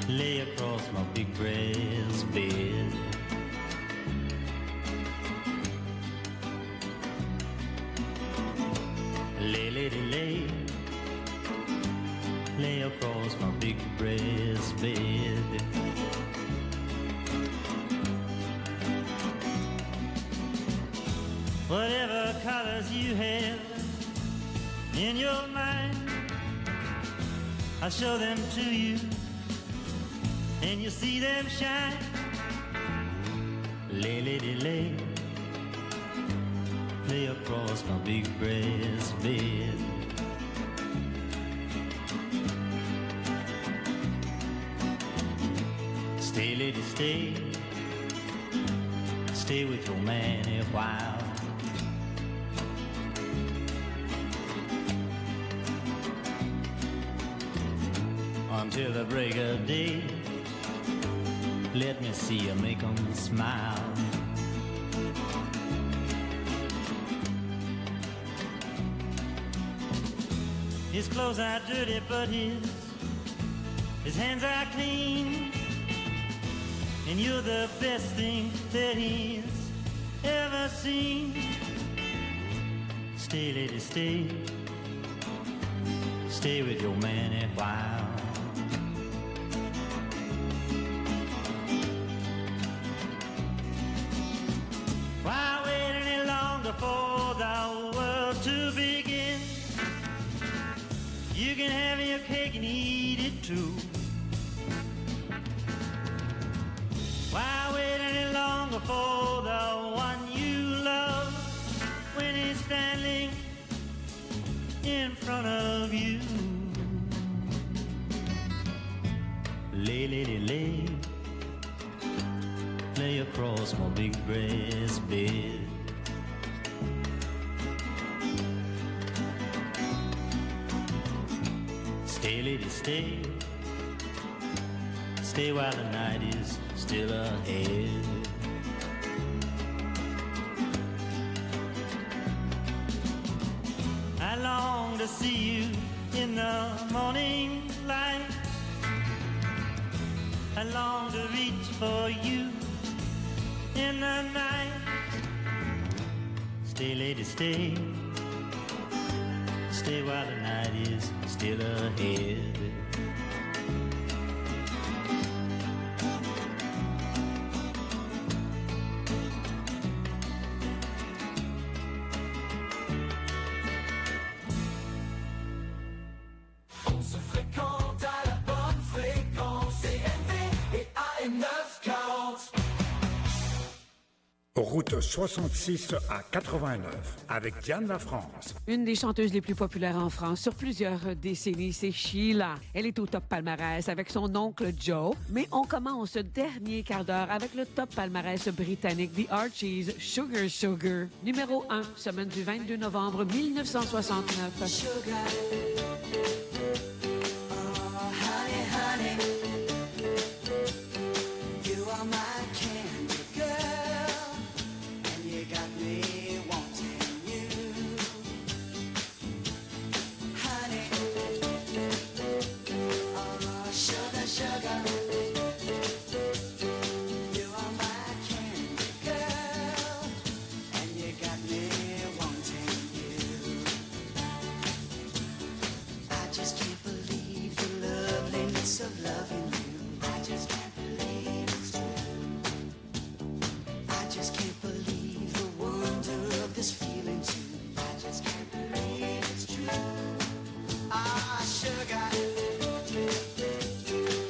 Lay across my big brass bed. Lay across my big brass bed. Whatever colors you have in your mind, I'll show them to you, and you'll see them shine. Lay, lady, lay, lay across my big brass bed. Stay, lady, stay, stay with your man a while. Until the break of day, let me see you make 'em smile. His clothes are dirty, but his hands are clean. And you're the best thing that he's ever seen. Stay, lady, stay, stay with your man a while. Why wait any longer for the world to begin? You can have your cake and eat it too. Why wait any longer for the one you love when he's standing in front of you? Lay, lady, lay, lay across my big brass bed. Stay, lady, stay, Stay while the night is still ahead. I long to see you in the morning light. I long to reach for you in the night. Stay, lady, stay. Stay while the night is still ahead. On se fréquente à la bonne fréquence. CNV et AM 940. Route 66 à 89 avec Diane Lafrance. Une des chanteuses les plus populaires en France sur plusieurs décennies, c'est Sheila. Elle est au top palmarès avec son oncle Joe. Mais on commence ce dernier quart d'heure avec le top palmarès britannique The Archies, Sugar Sugar. Numéro 1, semaine du 22 novembre 1969. Sugar. Honey, honey, you are my candy girl, and you got me wanting you. Honey, sugar, sugar, you are my candy girl, and you got me wanting you. I just can't believe the loveliness of loving you. I just can't believe it's true. I just can't believe the wonder of this feeling too. I just can't believe it's true. Ah, sugar.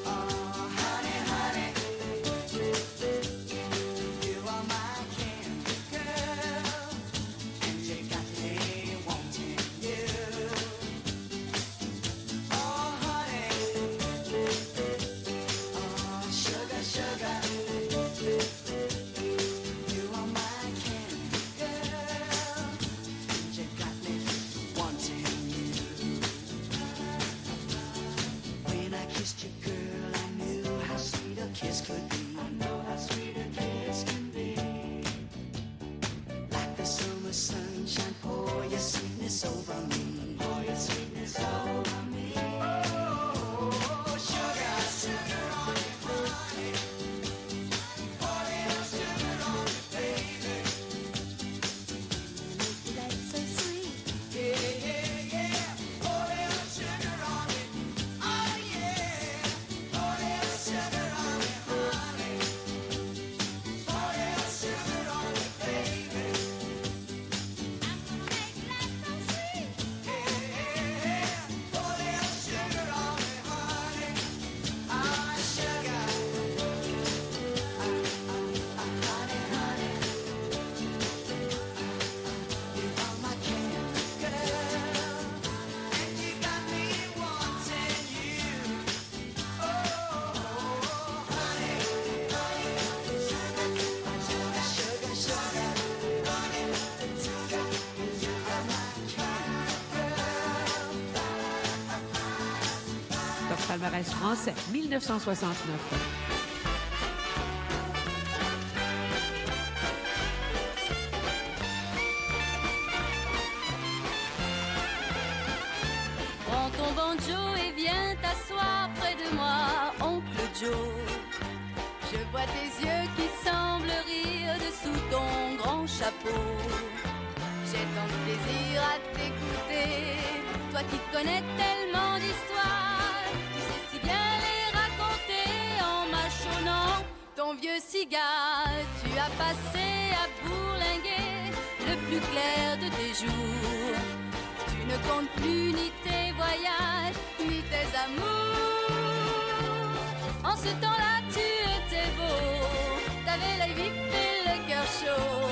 Oh, honey, honey. You are my candy girl, and you got me wanting you. Oh, honey, oh, sugar, sugar, you are my candy girl, and you got me wanting you. When I kissed you, girl, I knew how sweet a kiss could be. I know how sweet a kiss can be. Like the summer sunshine, pour your sweetness over me. Pour your sweetness over me. Oh, sugar, sugar on me, honey. Pour a little sugar on me, baby. That's so sweet. Yeah, yeah, yeah. Pour a little sugar on me. Oh, yeah. Pour a little sugar on me, honey. Pour a little sugar on me, baby. I'm gonna make life so sweet. Yeah, yeah, yeah. Pour a little sugar on me, honey. Ah, sugar. Honey, honey. You are my candy girl, and you got me wanting you. Oh, honey, honey, sugar, sugar, honey, sugar, you are my candy girl. Top palmarès français, 1969. Prends ton banjo et viens t'asseoir près de moi, oncle Joe. Je vois tes yeux qui semblent rire dessous ton grand chapeau. J'ai tant de plaisir à t'écouter, toi qui connais tellement d'histoires. Tu sais si bien les raconter en mâchonnant ton vieux cigare. Tu as passé à bourlinguer le plus clair de tes jours. Tu ne comptes plus ni tes voyages, ni tes amours. En ce temps-là, tu étais beau, t'avais l'œil vif et le cœur chaud.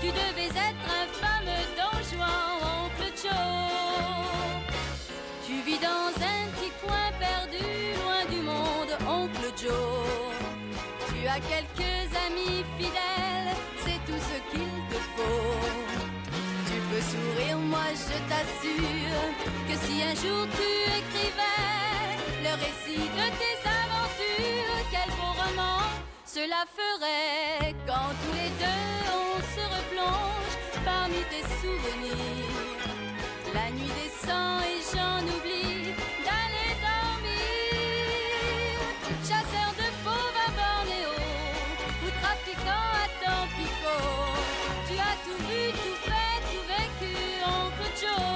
Tu devais être un fameux Don Juan, oncle Joe. Tu vis dans un petit coin perdu, loin du monde, oncle Joe. Tu as quelques amis fidèles, c'est tout ce qu'il te faut. Tu peux sourire, moi je t'assure que si un jour tu écrivais le récit de tes aventures, cela ferait quand tous les deux on se replonge parmi tes souvenirs. La nuit descend et j'en oublie d'aller dormir. Chasseur de fauves à Bornéo ou trafiquant à Tampico, tu as tout vu, tout fait, tout vécu, Oncle Joe.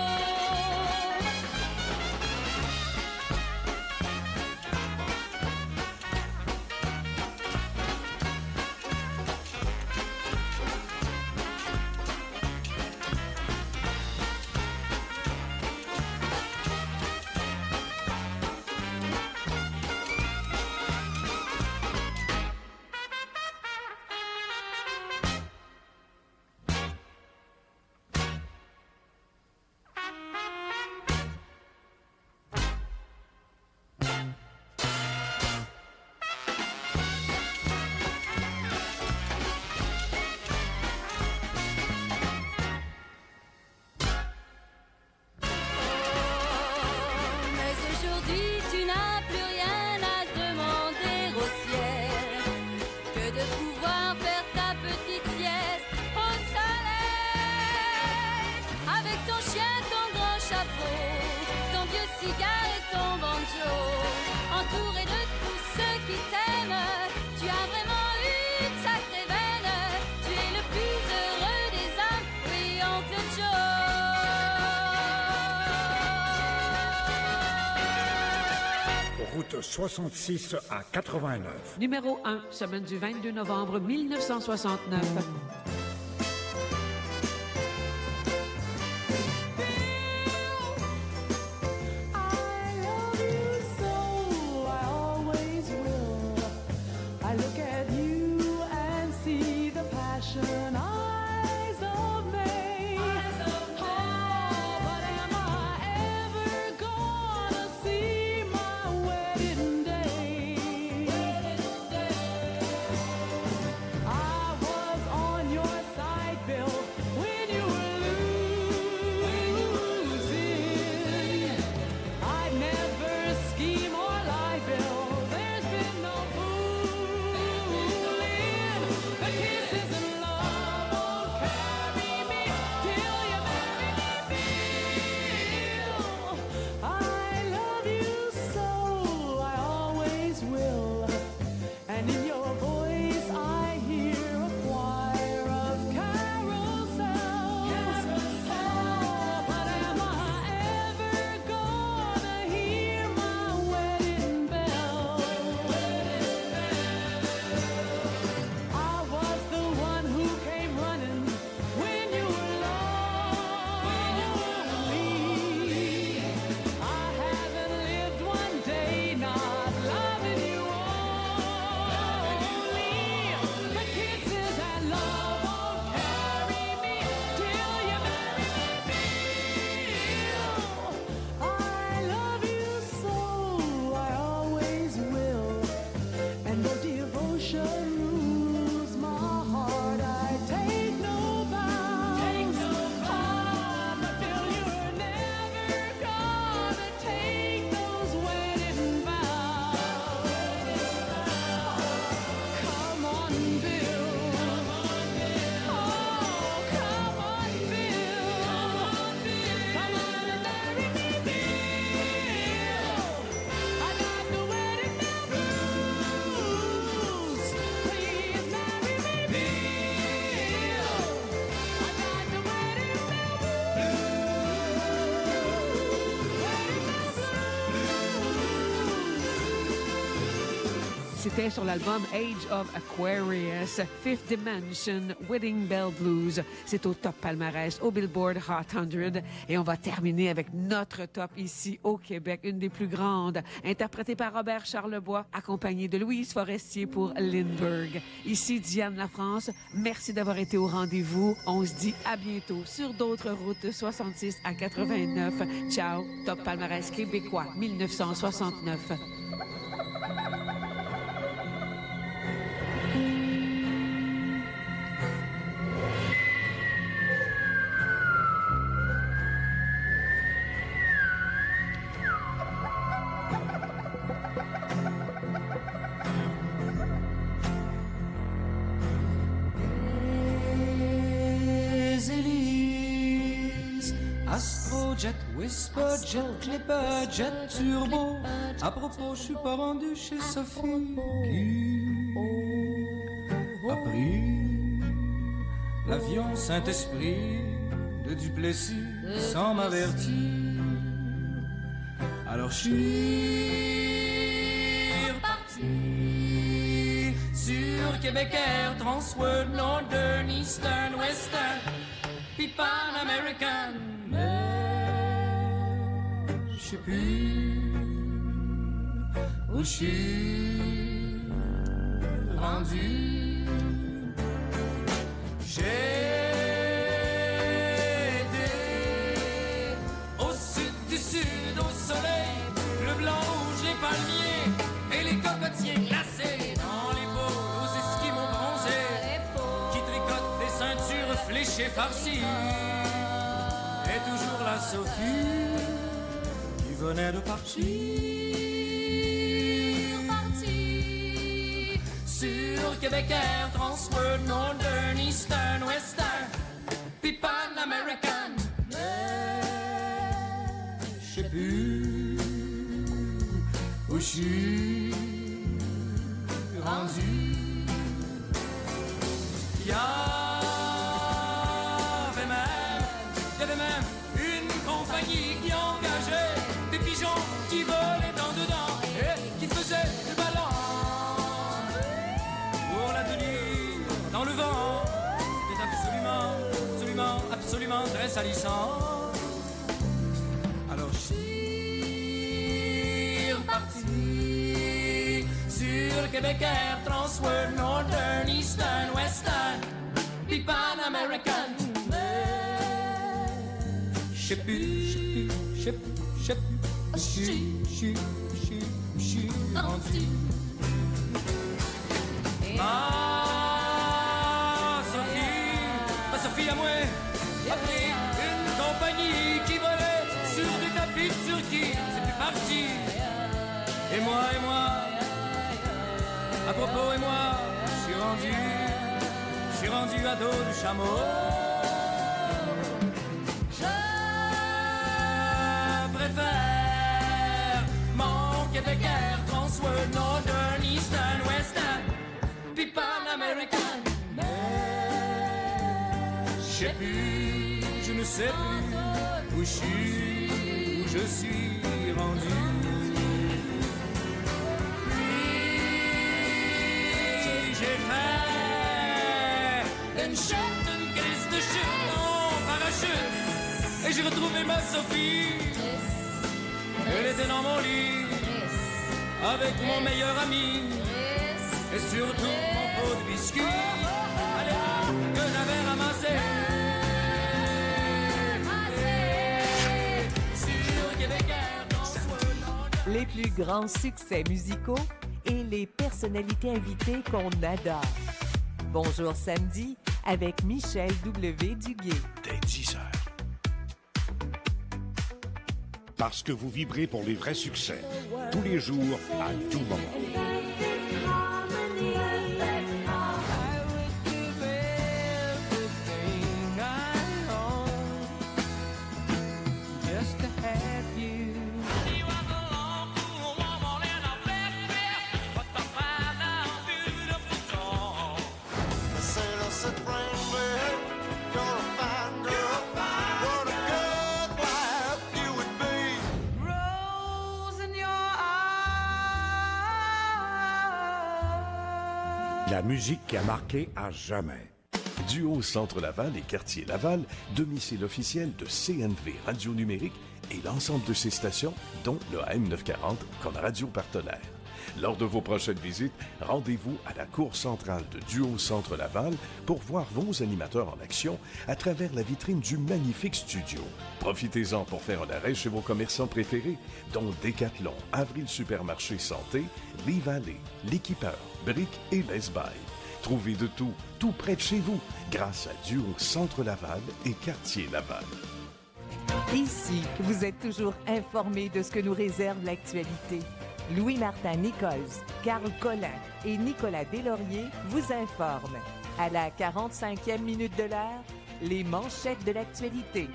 Entouré de tous ceux qui t'aiment, tu as vraiment une sacrée veine. Tu es le plus heureux des âmes, oui, Oncle Joe. Route 66 à 89. Numéro 1, semaine du 22 novembre 1969. C'était sur l'album Age of Aquarius, Fifth Dimension, Wedding Bell Blues. C'est au top palmarès, au Billboard Hot 100. Et on va terminer avec notre top ici au Québec, une des plus grandes, interprétée par Robert Charlebois, accompagnée de Louise Forestier pour Lindbergh. Ici Diane Lafrance, merci d'avoir été au rendez-vous. On se dit à bientôt sur d'autres routes de 66 à 89. Ciao, top palmarès québécois 1969. jet whisper, jet clipper, jet turbo. À propos, je suis pas rendu chez Sophie qui a pris l'avion Saint-Esprit de Duplessis sans m'avertir. Alors je suis reparti sur Québec Air, Transworld, Northern, Eastern, Western, puis Pan American. Mais je sais plus où je suis rendu. J'ai été au sud du sud, au soleil, le blanc, rouge, les palmiers et les cocotiers glacés dans les pots aux esquimaux bronzés qui tricotent des ceintures fléchées farcies. Et toujours la Sophie qui venait de partir sur Québec Air, Transworld, Northern, Eastern, Western, puis Pan American. Mais je sais plus où je suis rendu. Il y avait même une compagnie qui engageait des pigeons qui volaient en dedans et qui faisaient le ballon pour la tenir dans le vent. C'était absolument très salissant. Alors je suis reparti sur Québec Air, Transworld, Northern, Eastern, Western, puis Pan American. Je sais plus où je suis rendu. Ma Sophie à moi, a pris une compagnie qui volait sur des tapis de Turquie. C'est plus parti. Et moi, à propos, je suis rendu à dos du chameau. Mon Québec Air, Transworld, Northern, Eastern, Western, puis Pan American. Je ne sais plus où je suis rendu. Puis j'ai fait une chute, une crise de chute en parachute, et j'ai retrouvé ma Sophie. Elle était dans mon lit, avec mon meilleur ami, et surtout mon pot de biscuits, que j'avais ramassé. Sur Québec Air, les plus grands succès musicaux et les personnalités invitées qu'on adore. Bonjour samedi avec Michel W. Duguay. Dès 10 heures. Parce que vous vibrez pour les vrais succès. Tous les jours, à tout moment. La musique qui a marqué à jamais. Duo Centre Laval et Quartier Laval, domicile officiel de CNV Radio Numérique et l'ensemble de ses stations, dont le AM 940 comme radio partenaire. Lors de vos prochaines visites, rendez-vous à la cour centrale de Duo Centre Laval pour voir vos animateurs en action à travers la vitrine du magnifique studio. Profitez-en pour faire un arrêt chez vos commerçants préférés, dont Decathlon, Avril Supermarché Santé, Les Vallées, L'Équipeur, Brick et Best Buy. Trouvez de tout, tout près de chez vous, grâce à Duo Centre Laval et Quartier Laval. Ici, vous êtes toujours informés de ce que nous réserve l'actualité. Louis-Martin Nichols, Carl Collin et Nicolas Deslauriers vous informent. À la 45e minute de l'heure, les manchettes de l'actualité.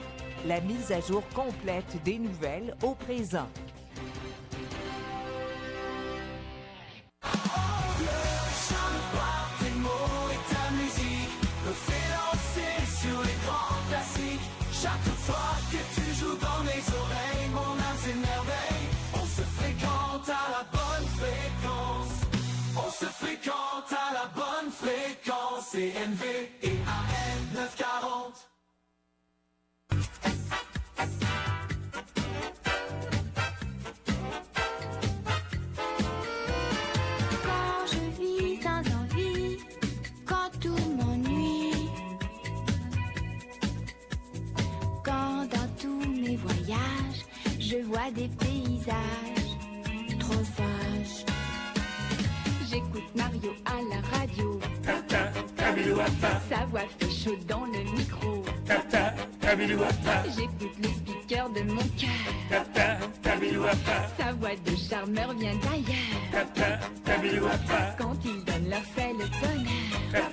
la mise à jour complète des nouvelles au présent. Chaque fois que tu joues dans mes oreilles, mon âme s'émerveille. On se fréquente à la bonne fréquence. On se fréquente à la bonne fréquence. CNV et AM 940. Quand je vis sans envie, quand tout m'ennuie, quand dans tous mes voyages, je vois des paysages trop sages. J'écoute Mario à la radio. Sa voix fait chaud dans le micro. J'écoute le speaker de mon cœur. Sa voix de charmeur vient d'ailleurs. Quand il donne leur fait le bonheur.